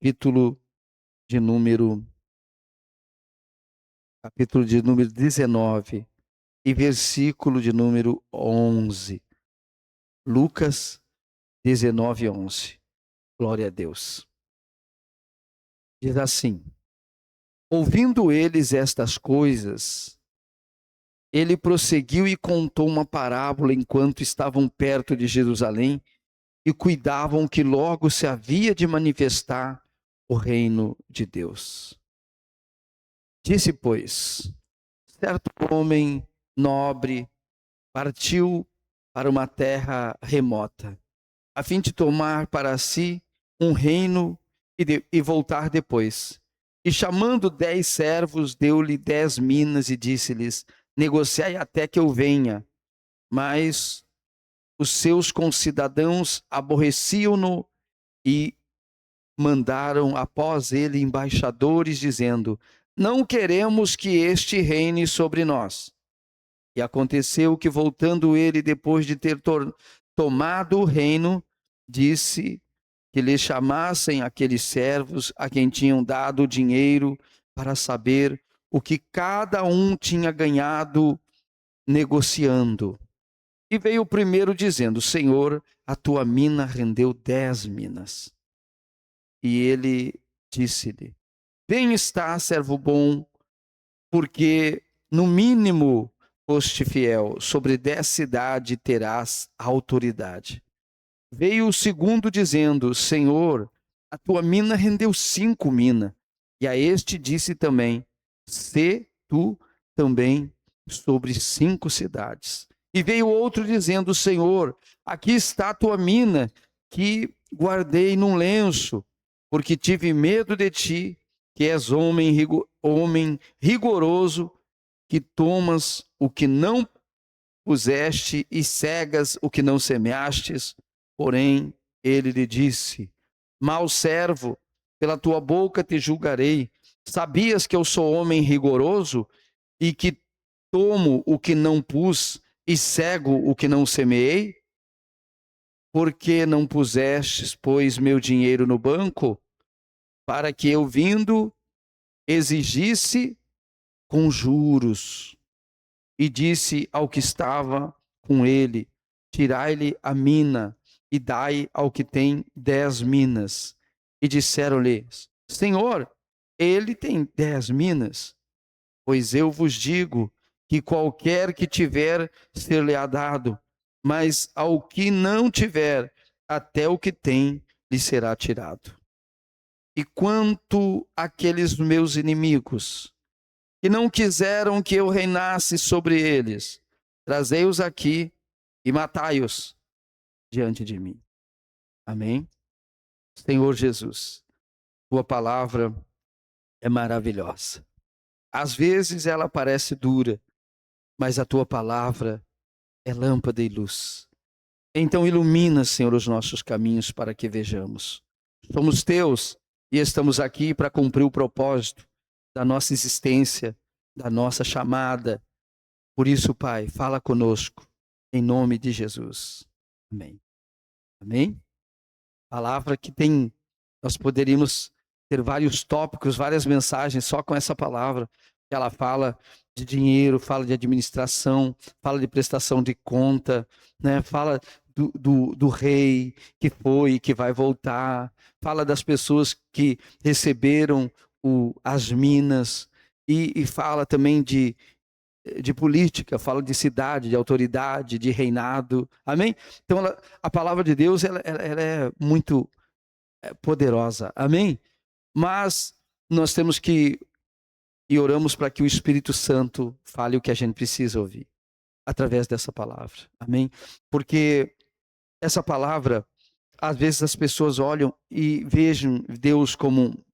capítulo de número, capítulo de número 19 e versículo de número 11. Lucas 19, 11. Glória a Deus. Diz assim: ouvindo eles estas coisas, ele prosseguiu e contou uma parábola enquanto estavam perto de Jerusalém e cuidavam que logo se havia de manifestar o reino de Deus. Disse, pois, certo homem nobre partiu para uma terra remota, a fim de tomar para si um reino e voltar depois. E chamando 10 servos, deu-lhe 10 minas e disse-lhes: negociai até que eu venha. Mas os seus concidadãos aborreciam-no e mandaram após ele embaixadores, dizendo: não queremos que este reine sobre nós. E aconteceu que, voltando ele, depois de ter tomado o reino, disse que lhe chamassem aqueles servos a quem tinham dado o dinheiro para saber o que cada um tinha ganhado negociando. E veio o primeiro dizendo: Senhor, a tua mina rendeu 10 minas. E ele disse-lhe: bem está, servo bom, porque no mínimo foste fiel, sobre 10 cidades terás autoridade. Veio o segundo dizendo: Senhor, a tua mina rendeu 5 minas. E a este disse também: sê tu também sobre 5 cidades. E veio outro dizendo: Senhor, aqui está a tua mina, que guardei num lenço, porque tive medo de ti, que és homem rigoroso, que tomas o que não puseste e cegas o que não semeastes. Porém, ele lhe disse: mau servo, pela tua boca te julgarei. Sabias que eu sou homem rigoroso e que tomo o que não pus e cego o que não semeei? Por que não pusestes, pois, meu dinheiro no banco, para que eu, vindo, exigisse com juros? E disse ao que estava com ele: tirai-lhe a mina e dai ao que tem 10 minas. E disseram-lhe: Senhor, ele tem 10 minas. Pois eu vos digo que qualquer que tiver, ser-lhe-á dado, mas ao que não tiver, até o que tem lhe será tirado. E quanto àqueles meus inimigos, que não quiseram que eu reinasse sobre eles, trazei-os aqui e matai-os diante de mim. Amém? Senhor Jesus, tua palavra é maravilhosa. Às vezes ela parece dura, mas a tua palavra é lâmpada e luz. Então ilumina, Senhor, os nossos caminhos para que vejamos. Somos teus e estamos aqui para cumprir o propósito da nossa existência, da nossa chamada. Por isso, Pai, fala conosco, em nome de Jesus. Amém. Amém? Palavra que tem, nós poderíamos ter vários tópicos, várias mensagens só com essa palavra. Ela fala de dinheiro, fala de administração, fala de prestação de conta, né? Fala do rei que foi e que vai voltar, fala das pessoas que receberam as minas, e fala também de política, fala de cidade, de autoridade, de reinado. Amém? Então, a palavra de Deus ela é muito poderosa. Amém? Mas nós temos que, e oramos para que o Espírito Santo fale o que a gente precisa ouvir, através dessa palavra. Amém? Porque essa palavra, às vezes as pessoas olham e vejam Deus como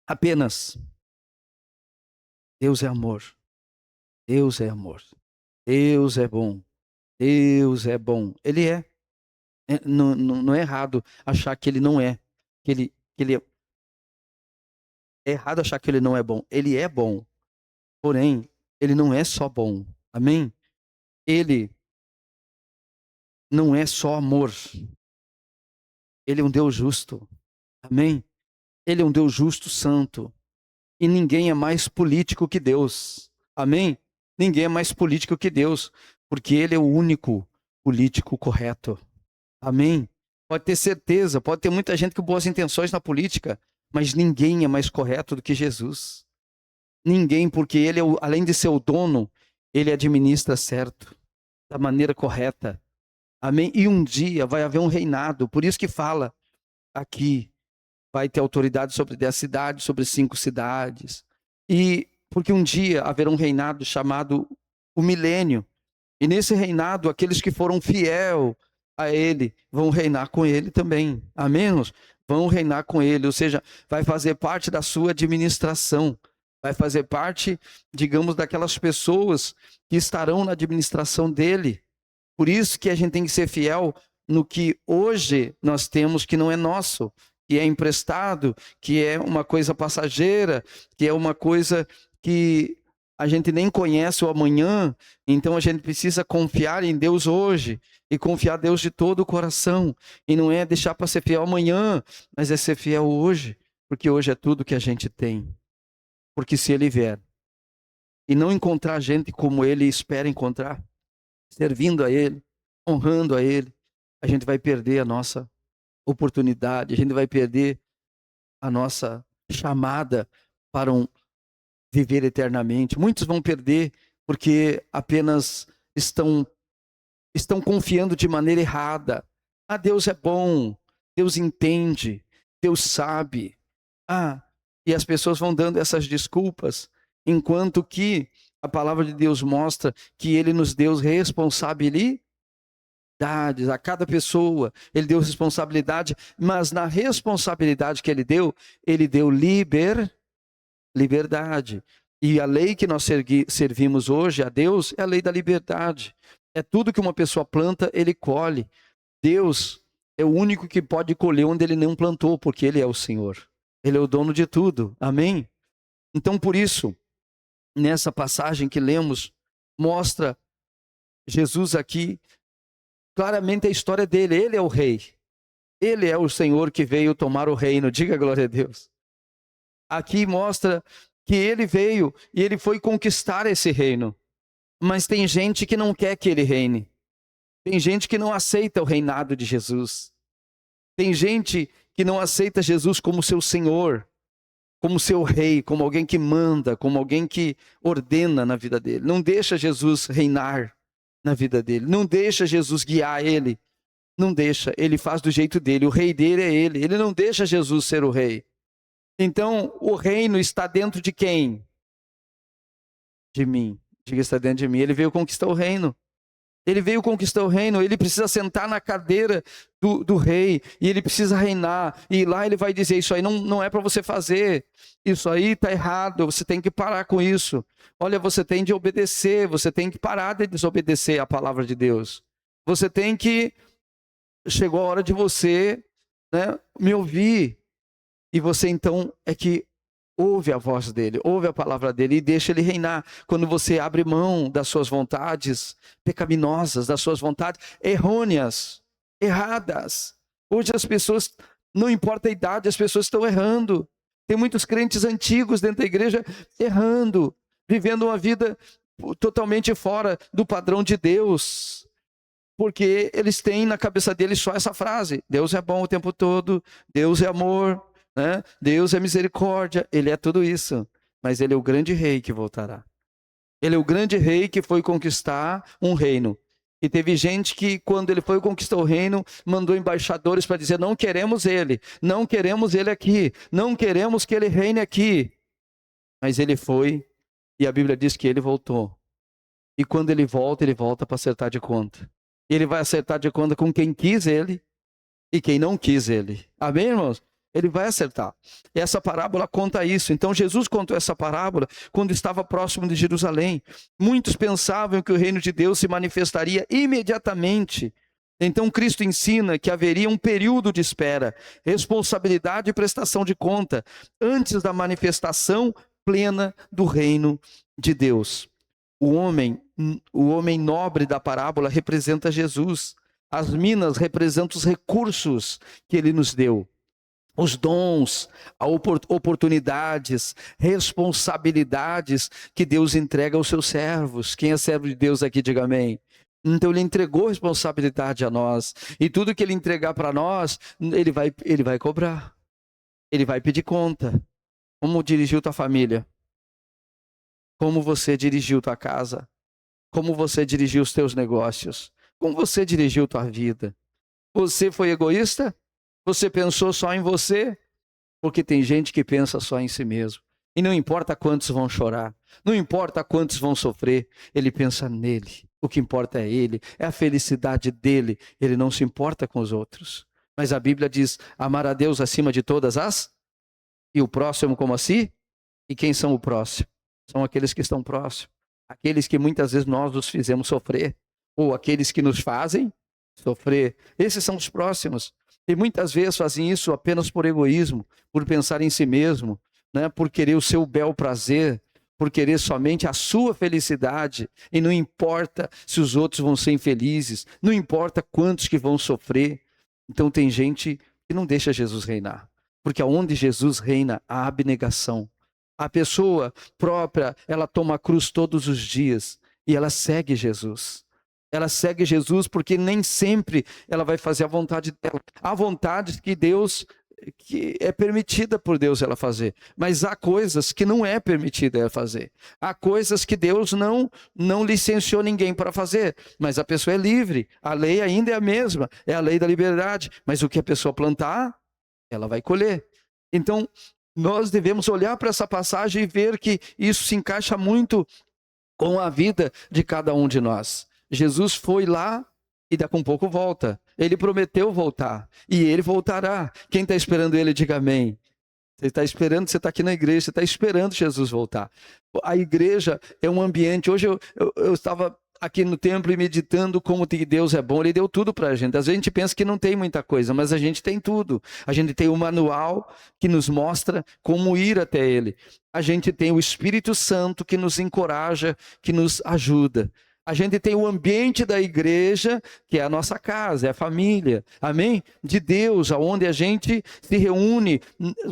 apenas: Deus é amor, Deus é amor, Deus é bom, Deus é bom. Ele é. Não é errado achar que ele não é. É errado achar que ele não é bom. Ele é bom. Porém, ele não é só bom. Amém? Ele não é só amor. Ele é um Deus justo. Amém? Ele é um Deus justo, santo. E ninguém é mais político que Deus. Amém? Ninguém é mais político que Deus, porque Ele é o único político correto. Amém? Pode ter certeza, pode ter muita gente com boas intenções na política, mas ninguém é mais correto do que Jesus. Ninguém, porque Ele, além de ser o dono, Ele administra certo, da maneira correta. Amém? E um dia vai haver um reinado, por isso que fala aqui, vai ter autoridade sobre 10 cidades, sobre 5 cidades. E porque um dia haverá um reinado chamado o milênio. E nesse reinado, aqueles que foram fiel a ele vão reinar com ele também. Amém? Vão reinar com ele, ou seja, vai fazer parte da sua administração. Vai fazer parte, digamos, daquelas pessoas que estarão na administração dele. Por isso que a gente tem que ser fiel no que hoje nós temos que não é nosso, que é emprestado, que é uma coisa passageira, que é uma coisa que a gente nem conhece o amanhã, então a gente precisa confiar em Deus hoje e confiar em Deus de todo o coração. E não é deixar para ser fiel amanhã, mas é ser fiel hoje, porque hoje é tudo que a gente tem. Porque se Ele vier e não encontrar gente como Ele espera encontrar, servindo a Ele, honrando a Ele, a gente vai perder a nossa oportunidade, a gente vai perder a nossa chamada para viver eternamente. Muitos vão perder porque apenas estão confiando de maneira errada. Ah, Deus é bom, Deus entende, Deus sabe. Ah, e as pessoas vão dando essas desculpas, enquanto que a palavra de Deus mostra que Ele nos deu responsabilidades a cada pessoa, Ele deu responsabilidade, mas na responsabilidade que Ele deu liberdade. E a lei que nós servimos hoje a Deus é a lei da liberdade. É tudo que uma pessoa planta, Ele colhe. Deus é o único que pode colher onde Ele não plantou, porque Ele é o Senhor. Ele é o dono de tudo. Amém? Então, por isso, nessa passagem que lemos, mostra Jesus aqui claramente a história dele. Ele é o rei. Ele é o Senhor que veio tomar o reino. Diga glória a Deus. Aqui mostra que ele veio e ele foi conquistar esse reino. Mas tem gente que não quer que ele reine. Tem gente que não aceita o reinado de Jesus. Tem gente que não aceita Jesus como seu Senhor, como seu rei, como alguém que manda, como alguém que ordena na vida dele. Não deixa Jesus reinar na vida dele. Não deixa Jesus guiar ele. Não deixa. Ele faz do jeito dele. O rei dele é ele. Ele não deixa Jesus ser o rei. Então, o reino está dentro de quem? De mim. Diga, está dentro de mim. Ele veio conquistar o reino. Ele veio conquistar o reino, ele precisa sentar na cadeira do rei, e ele precisa reinar, e lá ele vai dizer, isso aí não é para você fazer, isso aí está errado, você tem que parar com isso. Olha, você tem de obedecer, você tem que parar de desobedecer a palavra de Deus. Você tem que, chegou a hora de você, né, me ouvir, e você então é que ouve a voz dele, ouve a palavra dele e deixa ele reinar. Quando você abre mão das suas vontades pecaminosas, das suas vontades errôneas, erradas. Hoje as pessoas, não importa a idade, as pessoas estão errando. Tem muitos crentes antigos dentro da igreja errando, vivendo uma vida totalmente fora do padrão de Deus. Porque eles têm na cabeça deles só essa frase: Deus é bom o tempo todo, Deus é amor, né? Deus é misericórdia, Ele é tudo isso, mas Ele é o grande rei que voltará. Ele é o grande rei que foi conquistar um reino. E teve gente que, quando ele foi conquistar o reino, mandou embaixadores para dizer: não queremos ele aqui, não queremos que ele reine aqui. Mas ele foi, e a Bíblia diz que ele voltou. E quando ele volta para acertar de conta. Ele vai acertar de conta com quem quis ele e quem não quis ele. Amém, irmãos? Ele vai acertar. E essa parábola conta isso. Então Jesus contou essa parábola quando estava próximo de Jerusalém. Muitos pensavam que o reino de Deus se manifestaria imediatamente. Então Cristo ensina que haveria um período de espera, responsabilidade e prestação de conta antes da manifestação plena do reino de Deus. O homem nobre da parábola representa Jesus. As minas representam os recursos que ele nos deu. os dons, oportunidades, responsabilidades que Deus entrega aos seus servos. Quem é servo de Deus aqui, diga amém. Então ele entregou responsabilidade a nós, e tudo que ele entregar para nós, ele vai cobrar, ele vai pedir conta. Como dirigiu tua família? Como você dirigiu tua casa? Como você dirigiu os teus negócios? Como você dirigiu tua vida? Você foi egoísta? Você pensou só em você? Porque tem gente que pensa só em si mesmo. E não importa quantos vão chorar, não importa quantos vão sofrer, ele pensa nele. O que importa é ele, é a felicidade dele. Ele não se importa com os outros. Mas a Bíblia diz, amar a Deus acima de todas as... E o próximo como assim? E quem são o próximo? São aqueles que estão próximos. Aqueles que muitas vezes nós os fizemos sofrer. Ou aqueles que nos fazem sofrer. Esses são os próximos. E muitas vezes fazem isso apenas por egoísmo, por pensar em si mesmo, né? Por querer o seu bel prazer, por querer somente a sua felicidade. E não importa se os outros vão ser infelizes, não importa quantos que vão sofrer. Então tem gente que não deixa Jesus reinar. Porque onde Jesus reina, há abnegação. A pessoa própria, ela toma a cruz todos os dias e ela segue Jesus. Ela segue Jesus porque nem sempre ela vai fazer a vontade dela. Há vontades que Deus, que é permitida por Deus ela fazer, mas há coisas que não é permitida ela fazer. Há coisas que Deus não licenciou ninguém para fazer, mas a pessoa é livre. A lei ainda é a mesma, é a lei da liberdade, mas o que a pessoa plantar, ela vai colher. Então, nós devemos olhar para essa passagem e ver que isso se encaixa muito com a vida de cada um de nós. Jesus foi lá e daqui a um pouco volta. Ele prometeu voltar e ele voltará. Quem está esperando ele, diga amém. Você está esperando, você está aqui na igreja, você está esperando Jesus voltar. A igreja é um ambiente. Hoje eu estava aqui no templo e meditando como Deus é bom. Ele deu tudo para a gente. Às vezes a gente pensa que não tem muita coisa, mas a gente tem tudo. A gente tem o manual que nos mostra como ir até ele. A gente tem o Espírito Santo que nos encoraja, que nos ajuda. A gente tem o ambiente da igreja, que é a nossa casa, é a família, amém? De Deus, aonde a gente se reúne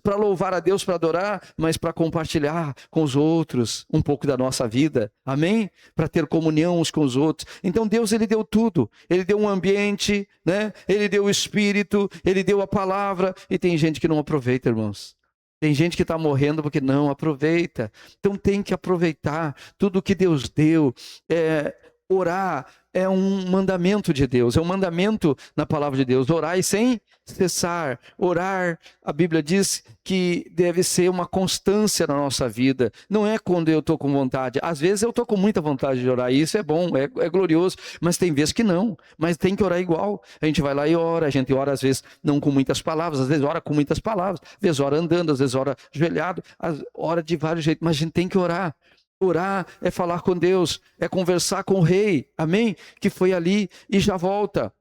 para louvar a Deus, para adorar, mas para compartilhar com os outros um pouco da nossa vida, amém? Para ter comunhão uns com os outros. Então Deus, ele deu tudo, ele deu um ambiente, né? Ele deu o Espírito, ele deu a palavra, e tem gente que não aproveita, irmãos. Tem gente que está morrendo porque não aproveita. Então tem que aproveitar tudo que Deus deu. Orar é um mandamento de Deus, é um mandamento na palavra de Deus. Orar sem cessar. Orar, a Bíblia diz que deve ser uma constância na nossa vida. Não é quando eu estou com vontade. Às vezes eu estou com muita vontade de orar, e isso é bom, é glorioso. Mas tem vezes que não, mas tem que orar igual. A gente vai lá e ora, a gente ora às vezes não com muitas palavras, às vezes ora com muitas palavras, às vezes ora andando, às vezes ora ajoelhado, ora de vários jeitos, mas a gente tem que orar. Orar é falar com Deus, é conversar com o rei, amém? Que foi ali e já volta.